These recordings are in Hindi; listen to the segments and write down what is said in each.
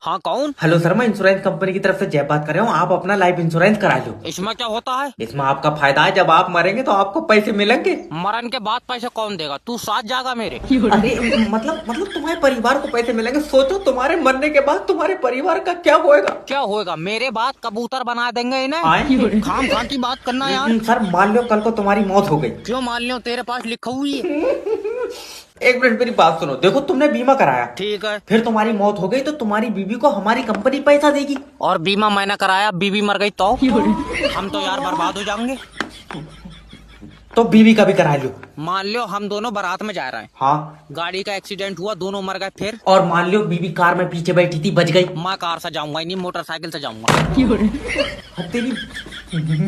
हाँ कौन? हेलो सर, मैं इंश्योरेंस कंपनी की तरफ से जय बात कर रहा हूँ। आप अपना लाइफ इंश्योरेंस करा लो। इसमें क्या होता है? इसमें आपका फायदा है, जब आप मरेंगे तो आपको पैसे मिलेंगे। मरण के बाद पैसे कौन देगा? तू साथ जाएगा मेरे? अरे मतलब तुम्हारे परिवार को पैसे मिलेंगे। सोचो तुम्हारे मरने के बाद तुम्हारे परिवार का क्या होएगा। क्या होएगा? मेरे बाद कबूतर बना देंगे इन्हें। आए? खाम खाम की बात करना यार। सर मान लो कल को तुम्हारी मौत हो गई। क्यों मान लो? तेरे पास लिखा हुई है। एक मिनट मेरी बात सुनो। देखो तुमने बीमा कराया, ठीक है। फिर तुम्हारी मौत हो गई तो तुम्हारी बीवी को हमारी कंपनी पैसा देगी। और बीमा मैंने कराया, बीवी मर गई तो हम तो यार बर्बाद हो जाएंगे। तो बीवी का भी करा लो। मान लो हम दोनों बारात में जा रहे हैं। हाँ। गाड़ी का एक्सीडेंट हुआ, दोनों मर गए। फिर और मान लो बीवी कार में पीछे बैठी थी, बच गई। मैं कार से जाऊंगा ही नहीं, मोटरसाइकिल से जाऊंगा। तेरी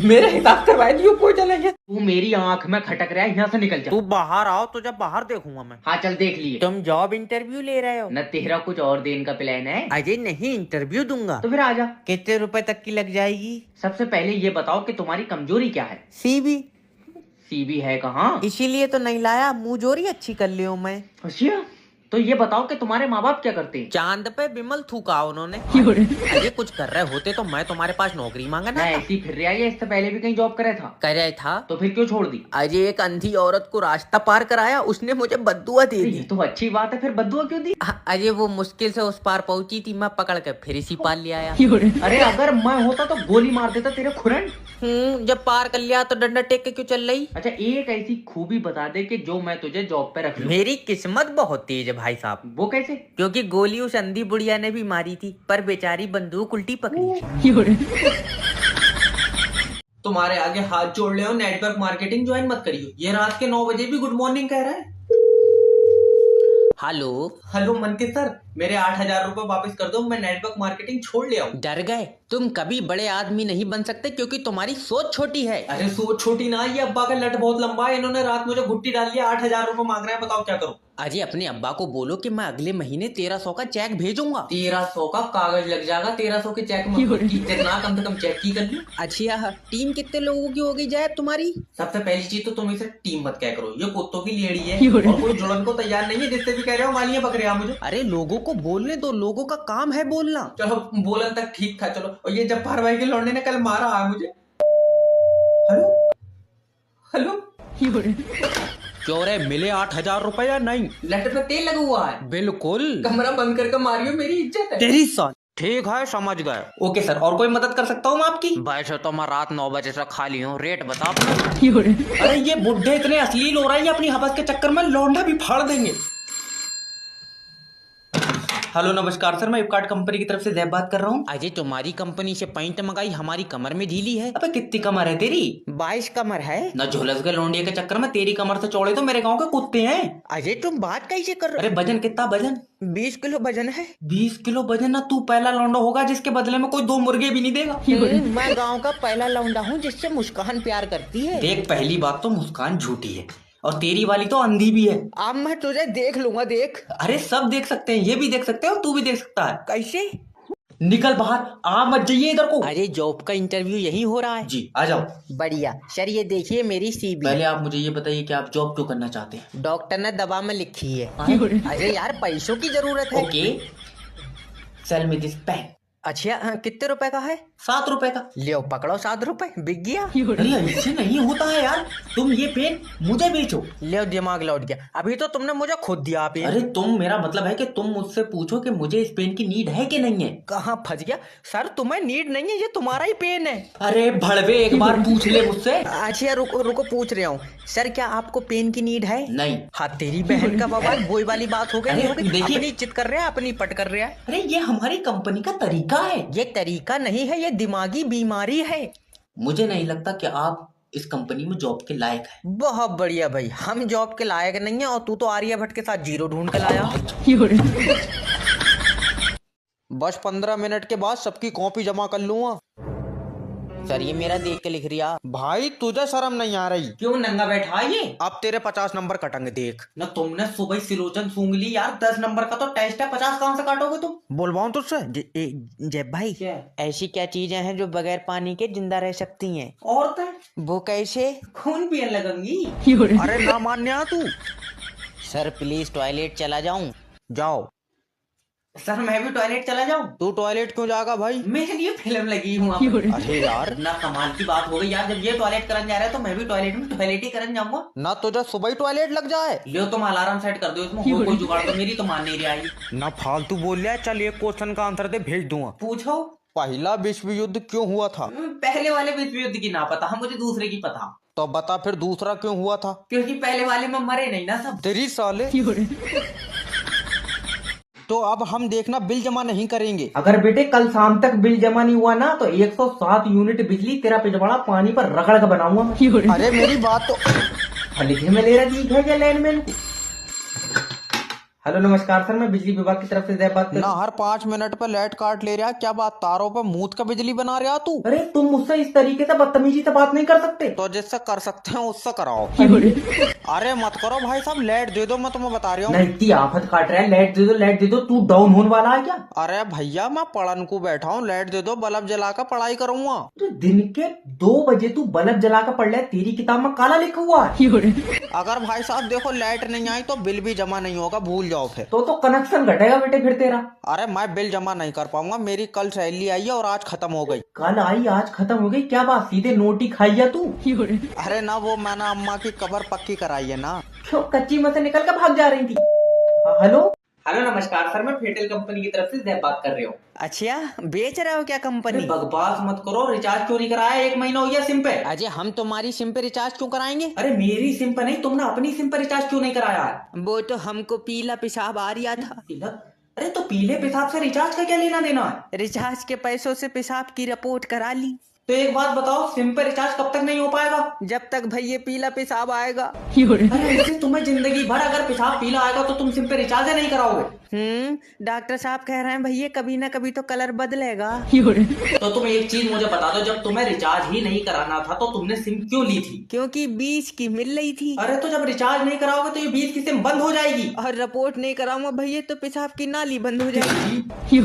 मेरे हिसाब से भाई कोई चलेंगे। तू मेरी आंख में खटक रहा है, यहाँ से निकल जा। तू बाहर आओ तो जब बाहर देखूंगा मैं। हाँ चल देख लिए। तुम जॉब इंटरव्यू ले रहे हो? न तेरा कुछ और देने का प्लान है? अजय नहीं, इंटरव्यू दूंगा। तो फिर आजा। कितने रुपए तक की लग जाएगी? सबसे पहले ये बताओ कि तुम्हारी कमजोरी क्या है। सीबी। सीबी है कहाँ? इसीलिए तो नहीं लाया, मुंह जोरी अच्छी कर लियो मैं। अच्छा, तो ये बताओ कि तुम्हारे माँ बाप क्या करते हैं? चांद पे बिमल थूका उन्होंने। अरे कुछ कर रहे होते तो मैं तुम्हारे पास नौकरी मांगा ना। ऐसी फिर रहा है, इससे पहले भी कहीं जॉब करे था? कर रहा था। तो फिर क्यों छोड़ दी? अजय एक अंधी औरत को रास्ता पार कराया, उसने मुझे बद्दुआ दे ये दी। तो अच्छी बात है, फिर बद्दुआ क्यों दी? अजय वो मुश्किल से उस पार पहुंची थी, मैं पकड़ कर फिर इसी पार ले आया। अरे अगर मैं होता तो गोली मार देता तेरे खुरन। जब पार कर लिया तो डंडा टेक के क्यों चल रही? अच्छा एक ऐसी खूबी बता दे कि जो मैं तुझे जॉब पे रख लूं। मेरी किस्मत बहुत तेज है भाई साहब। वो कैसे? क्योंकि गोली उस अंधी बुढ़िया ने भी मारी थी, पर बेचारी बंदूक उल्टी पकड़ी। तुम्हारे आगे हाथ जोड़ ले, नेटवर्क मार्केटिंग ज्वाइन मत करियो। ये रात के 9 बजे भी गुड मॉर्निंग कह रहा है। हेलो। हेलो मनके सर, मेरे 8,000 रुपए वापस कर दो, मैं नेटवर्क मार्केटिंग छोड़ लिया हूँ। डर गए? तुम कभी बड़े आदमी नहीं बन सकते क्योंकि तुम्हारी सोच छोटी है। अरे सोच छोटी ना, ये अब्बा का लट बहुत लंबा है। इन्होंने रात मुझे घुट्टी डाल लिया, 8,000 रुपए मांग रहे हैं, बताओ क्या करूँ? अजय अपने अब्बा को बोलो कि मैं अगले महीने 1300 का चेक भेजूंगा। 1300 का कागज लग जाएगा, 1300 के चेक में जितना कम से कम चेक की कर ली। अच्छा, टीम कितने लोगों की हो गई जाए तुम्हारी? सबसे पहली चीज तो तुम इसे टीम मत क्या करो, ये कुत्तों की लेड़ी है और कोई जुड़न को तैयार नहीं है। जिससे भी कह रहे हो मालियां पकड़े आप मुझे। अरे लोगों को बोलने दो, लोगों का काम है बोलना। चलो बोलन तक ठीक था, चलो। और ये जब्बार भाई के लौंडे ने कल मारा है मुझे। Hello hello. क्यों रे, मिले 8,000 रुपए या नहीं? लट पे तेल लगा हुआ है। बिल्कुल। कमरा बंद करके मारियो, मेरी इज्जत है। तेरी सन। ठीक है, समझ गए। ओके सर, और कोई मदद कर सकता हूँ मैं आपकी? वैसे तो मैं रात 9 बजे से खाली हूँ, रेट बता अपना। अरे ये बुढ़े इतने अश्लील हो रहे हैं, अपनी हवस के चक्कर में लौंडा भी फाड़ देंगे। हेलो नमस्कार सर, मैं फ्लिपकार्ट कंपनी की तरफ से जैब बात कर रहा हूँ। अजय तुम्हारी कंपनी से पैंट मंगाई, हमारी कमर में ढीली है। अबे कितनी कमर है तेरी? 22 कमर है। न झुलस गए लौंडिया के चक्कर में, तेरी कमर से चौड़े तो मेरे गांव के कुत्ते हैं। अजय तुम बात कैसे कर रहे अरे वजन कितना? वजन 20 किलो वजन है। 20 किलो वजन? ना तू पहला लौंडा होगा जिसके बदले में कोई 2 मुर्गे भी नहीं देगा। मैं गांव का पहला लौंडा हूँ जिससे मुस्कान प्यार करती है। देख पहली बात तो मुस्कान झूठी है और तेरी वाली तो अंधी भी है। अब मैं तुझे देख लूंगा, देख। अरे सब देख सकते हैं, ये भी देख सकते हो, तू भी देख सकता है। कैसे? निकल बाहर, आ मत जाइए इधर को। अरे जॉब का इंटरव्यू यही हो रहा है? जी आ जाओ। बढ़िया सर, ये देखिए मेरी सीबी। पहले आप मुझे ये बताइए कि आप जॉब क्यों करना चाहते हैं? डॉक्टर ने दवा में लिखी है। अरे यार पैसों की जरूरत है। Okay, sell me this pen. अच्छा कितने रुपए का है? 7 रुपए का। लियो पकड़ो, 7 रुपए बिक गया। अरे ऐसे नहीं होता है यार, तुम ये पेन मुझे बेचो। लियो दिमाग लौट गया, अभी तो तुमने मुझे खुद दिया पेन। अरे तुम, मेरा मतलब है कि तुम मुझसे पूछो कि मुझे इस पेन की नीड है कि नहीं है। कहाँ फंस गया सर, तुम्हें नीड नहीं है, ये तुम्हारा ही पेन है। अरे भड़वे, एक बार पूछ ले मुझसे। अच्छा रुको रुको, पूछ रहा हूँ सर, क्या आपको पेन की नीड है? नहीं। हाँ तेरी बहन का बवाल, वही वाली बात हो गई। अरे, हो गई। देखिए। अपनी चित कर रहा है, अपनी पट कर रहा है। अरे ये हमारी कंपनी का तरीका है। ये तरीका नहीं है, ये दिमागी बीमारी है। मुझे नहीं लगता कि आप इस कंपनी में जॉब के लायक है। बहुत बढ़िया भाई, हम जॉब के लायक नहीं है और तू तो आर्यभट्ट के साथ जीरो ढूंढ के लाया। बस 15 मिनट के बाद सबकी कॉपी जमा कर लूंगा। सर ये मेरा देख के लिख रिया। भाई तुझे शर्म नहीं आ रही? क्यों नंगा बैठा है ये? अब तेरे 50 नंबर कटेंगे, देख। ना तुमने सुबह सिलोचन सूंघ ली यार, 10 नंबर का तो टेस्ट है, 50 कहाँ से काटोगे तुम? बोलवाऊं तुझसे? जय भाई, क्या? ऐसी क्या चीजें हैं जो बगैर पानी के जिंदा रह सकती हैं? औरतें। वो कैसे? खून पियन लगेंगी। अरे ना मान्या तू। सर प्लीज टॉयलेट चला जाऊं? जाओ। सर मैं भी टॉयलेट चला जाऊं? तू टॉयलेट क्यों जाएगा भाई? मेरे लिए फिल्म लगी हूँ। अरे यार ना कमाल की बात हो गई यार, जब ये टॉयलेट करने जा रहा है तो मैं भी टॉयलेट में टॉयलेट ही करने जाऊंगा। ना तुझे सुबह ही टॉयलेट लग जाए। लियो तुम अलार्म सेट कर दो, इसमें हो कोई जुगाड़, तो मेरी तो मान नहीं रही। ना फालतू बोल लिया। चल एक क्वेश्चन का आंसर दे, भेज दूंगा। पूछो। पहला विश्व युद्ध क्यों हुआ था? पहले वाले विश्व युद्ध की ना पता, मुझे दूसरे की पता। तो बता फिर दूसरा क्यों हुआ था? क्योंकि पहले वाले में मरे नहीं ना सब। तेरी साले। तो अब हम देखना बिल जमा नहीं करेंगे। अगर बेटे कल शाम तक बिल जमा नहीं हुआ ना तो 107 यूनिट बिजली तेरा पिछवाड़ा पानी पर रगड़ कर बनाऊंगा। अरे मेरी बात तो लिखे में ले रही है क्या लैंडमैन को? हेलो नमस्कार सर, मैं बिजली विभाग की तरफ से जय बात कर ना हर 5 मिनट पे लाइट काट ले रहा। क्या बात, तारों पे मूत का बिजली बना रहा तू? अरे तुम मुझसे इस तरीके से बदतमीजी से बात नहीं कर सकते। तो जिससे कर सकते हैं उससे कराओ। अरे मत करो भाई साहब, लाइट दे दो, मैं तुम्हें बता रही हूँ। नहीं इतनी आफत काट रहा है, लाइट दे दो लाइट दे दो, तू डाउन होने वाला है क्या? अरे भैया मैं पढ़न को बैठा हूँ, लाइट दे दो, बल्ब जलाकर पढ़ाई करूंगा। तो दिन के 2 बजे तू बल्ब जला कर पढ़ ले, तेरी किताब में काला लिखा हुआ है। अगर भाई साहब देखो लाइट नहीं आई तो बिल भी जमा नहीं होगा, भूल जाओ फिर। तो कनेक्शन घटेगा बेटे फिर तेरा। अरे मैं बिल जमा नहीं कर पाऊंगा, मेरी कल सैलरी आई है और आज खत्म हो गई। कल आई आज खत्म हो गई? क्या बात, सीधे नोटी खाई है तू? अरे ना वो मैंने अम्मा की कब्र पक्की कराई है ना। क्यों कच्ची में से निकल कर भाग जा रही थी? हेलो हेलो नमस्कार सर, मैं फेटेल कंपनी की तरफ से जय बात कर रही हूँ। अच्छा बेच रहे हो क्या कंपनी? बकवास मत करो, रिचार्ज क्यों नहीं कराया? 1 महीना हो गया सिम पे। अजय हम तुम्हारी सिम पे रिचार्ज क्यों कराएंगे? अरे मेरी सिम पे नहीं, तुमने अपनी सिम पे रिचार्ज क्यों नहीं कराया है? वो तो हमको पीला पेशाब आ रहा था। अरे तो पीले पेशाब से रिचार्ज का क्या लेना देना है? रिचार्ज के पैसों से पेशाब की रिपोर्ट करा ली। तो एक बात बताओ, सिम पे रिचार्ज कब तक नहीं हो पाएगा? जब तक भाई ये पीला पेशाब आएगा। अरे इससे तुम्हें जिंदगी भर अगर पेशाब पीला आएगा तो तुम सिम पे रिचार्ज नहीं कराओगे। डॉक्टर साहब कह रहे हैं भैया कभी ना कभी तो कलर बदलेगा। तो तुम एक चीज मुझे बता दो, जब तुम्हें रिचार्ज ही नहीं कराना था तो तुमने सिम क्यों ली थी? क्योंकि 20 की मिल रही थी। अरे तो जब रिचार्ज नहीं कराओगे तो ये 20 की सिम बंद हो जाएगी। और रिपोर्ट नहीं कराऊंगा भैया तो पेशाब की नाली बंद हो जाएगी।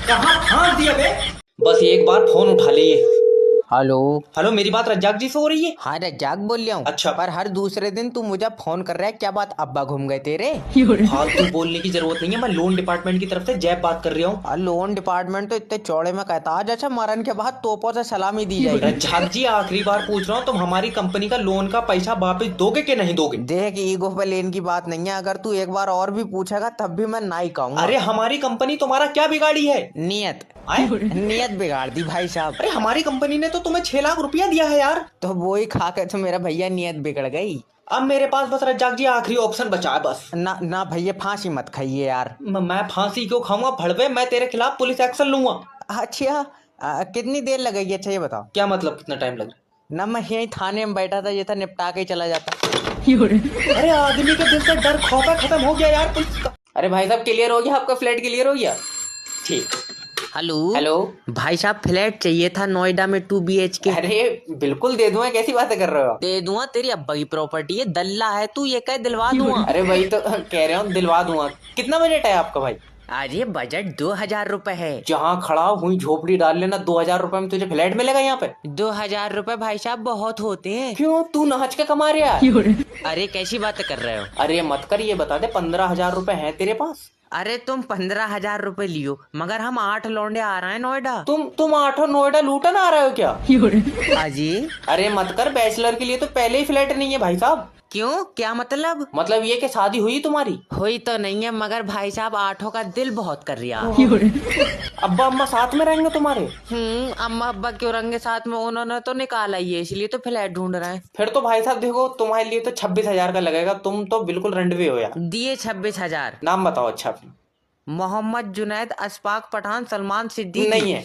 कहाँ फांस दिया बे? बस एक बार फोन उठा लिए। हेलो हेलो, मेरी बात रज्जाक जी से हो रही है? हाँ रज्जाक बोल रहा हूँ। अच्छा। पर हर दूसरे दिन तू मुझे फोन कर रहा है, क्या बात अब्बा घूम गए तेरे? फालतू बोलने की जरूरत नहीं है, मैं लोन डिपार्टमेंट की तरफ से जय बात कर रहा हूँ। लोन डिपार्टमेंट तो इतने चौड़े में कहता आज अच्छा मरण के बाद तोपों से सलामी दी जाएगी। रज्जाक जी आखिरी बार पूछ रहा हूँ, तुम हमारी कंपनी का लोन का पैसा वापस दोगे कि नहीं दोगे? देख ईगो पे लेन की बात नहीं है, अगर तू एक बार और भी पूछेगा तब भी मैं नहीं कहूँगा। अरे हमारी कंपनी तुम्हारा क्या बिगाड़ी है? नियत आए? नियत बिगाड़ दी भाई साहब। अरे हमारी कंपनी ने तो तुम्हें 6 लाख रुपया दिया है यार। तो वो ही खा के तो मेरा भैया नियत बिगड़ गई। अब मेरे पास बस रज्जाक जी आखिरी ऑप्शन बचा है बस। ना ना भैया फांसी मत खाइए यार। मैं फांसी क्यों खाऊंगा भड़वे, मैं तेरे खिलाफ पुलिस एक्शन लूंगा। अच्छा कितनी देर लगेगी? अच्छा ये बताओ। क्या मतलब कितना टाइम लग रहा है? ना मैं यही थाने में बैठा था, ये था निपटा के ही चला जाता। अरे आदमी के दिल से डर खौफ खत्म हो गया यार पुलिस का। अरे भाई साहब क्लियर हो गया, आपका फ्लैट क्लियर हो गया? ठीक। हेलो हेलो भाई साहब फ्लैट चाहिए था नोएडा में 2 BHK। अरे बिल्कुल दे दूंगा, कैसी बातें कर रहे हो? दे दूंगा, तेरी अब्बा की प्रॉपर्टी है, दल्ला है तू, ये कह दिलवा दूंगा। अरे भाई तो कह रहे हो दिलवा दूंगा। कितना बजट है आपका भाई? अरे बजट 2000 रुपए है। जहाँ खड़ा हुई झोपड़ी डाल लेना, 2000 रुपए में तुझे फ्लैट मिलेगा यहाँ पे? 2000 रुपए भाई साहब बहुत होते हैं। क्यों, तू नाच के कमा रहा है? अरे कैसी बातें कर रहे हो? अरे मत कर, ये बता दे 15,000 रुपए हैं तेरे पास? अरे तुम 15,000 रुपए लियो, मगर हम 8 लौंडे आ रहे हैं नोएडा। तुम 8 नोएडा लूटन आ रहे हो क्या? अजी अरे मत कर, बैचलर के लिए तो पहले ही फ्लैट नहीं है भाई साहब। क्यों, क्या मतलब? मतलब ये कि शादी हुई तुम्हारी? हुई तो नहीं है, मगर भाई साहब 8 का दिल बहुत कर रहा। अब्बा अम्मा साथ में रहेंगे तुम्हारे? अम्मा अब्बा क्यों रहेंगे साथ में, उन्होंने तो निकाला ही है, इसलिए तो फ्लैट ढूंढ रहे हैं। फिर तो भाई साहब देखो, तुम्हारे लिए तो 26,000 का लगेगा, तुम तो बिल्कुल रंडवे हो यार। दिए 26,000। नाम बताओ अच्छा। मोहम्मद जुनैद, अशफाक पठान, सलमान सिद्दीकी। नहीं है।